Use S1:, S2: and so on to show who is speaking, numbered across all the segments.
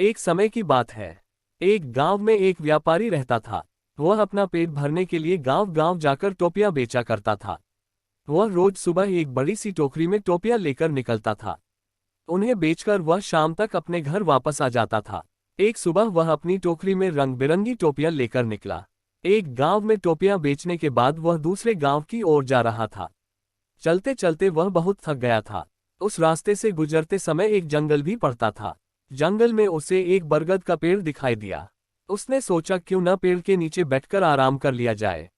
S1: एक समय की बात है। एक गांव में एक व्यापारी रहता था। वह अपना पेट भरने के लिए गांव-गांव जाकर टोपियां बेचा करता था। वह रोज सुबह एक बड़ी सी टोकरी में टोपियां लेकर निकलता था। उन्हें बेचकर वह शाम तक अपने घर वापस आ जाता था। एक सुबह वह अपनी टोकरी में रंग बिरंगी टोपियां लेकर निकला। एक गांव में टोपियां बेचने के बाद वह दूसरे गांव की ओर जा रहा था। चलते चलते वह बहुत थक गया था। उस रास्ते से गुजरते समय एक जंगल भी पड़ता था। जंगल में उसे एक बरगद का पेड़ दिखाई दिया। उसने सोचा क्यों न पेड़ के नीचे बैठकर आराम कर लिया जाए।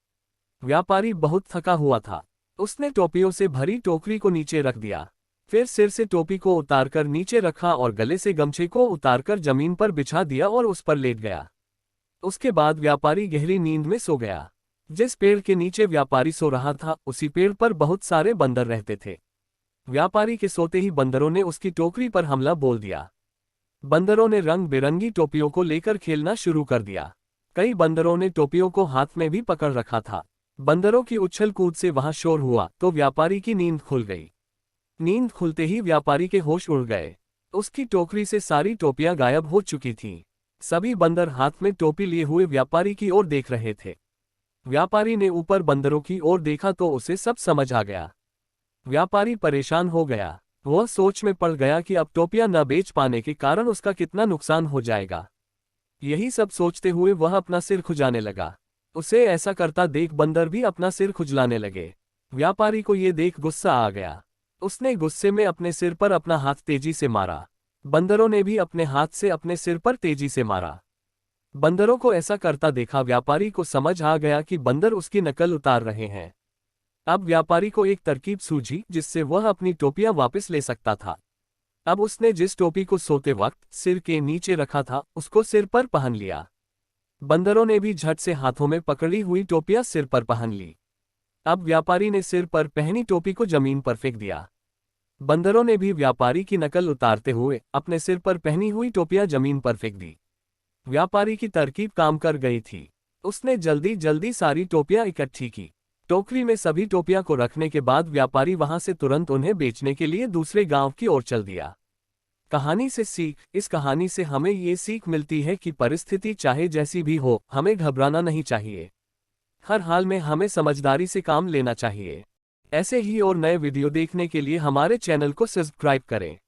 S1: व्यापारी बहुत थका हुआ था। उसने टोपियों से भरी टोकरी को नीचे रख दिया। फिर सिर से टोपी को उतारकर नीचे रखा और गले से गमछे को उतारकर जमीन पर बिछा दिया और उस पर लेट गया। उसके बाद व्यापारी गहरी नींद में सो गया। जिस पेड़ के नीचे व्यापारी सो रहा था उसी पेड़ पर बहुत सारे बंदर रहते थे। व्यापारी के सोते ही बंदरों ने उसकी टोकरी पर हमला बोल दिया। बंदरों ने रंग बिरंगी टोपियों को लेकर खेलना शुरू कर दिया। कई बंदरों ने टोपियों को हाथ में भी पकड़ रखा था। बंदरों की उछल कूद से वहां शोर हुआ तो व्यापारी की नींद खुल गई। नींद खुलते ही व्यापारी के होश उड़ गए। उसकी टोकरी से सारी टोपियां गायब हो चुकी थीं। सभी बंदर हाथ में टोपी लिए हुए व्यापारी की ओर देख रहे थे। व्यापारी ने ऊपर बंदरों की ओर देखा तो उसे सब समझ आ गया। व्यापारी परेशान हो गया। वह सोच में पड़ गया कि अब टोपियां न बेच पाने के कारण उसका कितना नुकसान हो जाएगा। यही सब सोचते हुए वह अपना सिर खुजाने लगा। उसे ऐसा करता देख बंदर भी अपना सिर खुजलाने लगे। व्यापारी को ये देख गुस्सा आ गया। उसने गुस्से में अपने सिर पर अपना हाथ तेजी से मारा। बंदरों ने भी अपने हाथ से अपने सिर पर तेजी से मारा। बंदरों को ऐसा करता देखा व्यापारी को समझ आ गया कि बंदर उसकी नकल उतार रहे हैं। अब व्यापारी को एक तरकीब सूझी जिससे वह अपनी टोपियां वापस ले सकता था। अब उसने जिस टोपी को सोते वक्त सिर के नीचे रखा था उसको सिर पर पहन लिया। बंदरों ने भी झट से हाथों में पकड़ी हुई टोपियां सिर पर पहन ली। अब व्यापारी ने सिर पर पहनी टोपी को जमीन पर फेंक दिया। बंदरों ने भी व्यापारी की नकल उतारते हुए अपने सिर पर पहनी हुई टोपियां जमीन पर फेंक दी। व्यापारी की तरकीब काम कर गई थी। उसने जल्दी जल्दी सारी टोपियां इकट्ठी की। टोकरी में सभी टोपियां को रखने के बाद व्यापारी वहां से तुरंत उन्हें बेचने के लिए दूसरे गांव की ओर चल दिया। कहानी से सीख। इस कहानी से हमें ये सीख मिलती है कि परिस्थिति चाहे जैसी भी हो हमें घबराना नहीं चाहिए। हर हाल में हमें समझदारी से काम लेना चाहिए। ऐसे ही और नए वीडियो देखने के लिए हमारे चैनल को सब्सक्राइब करें।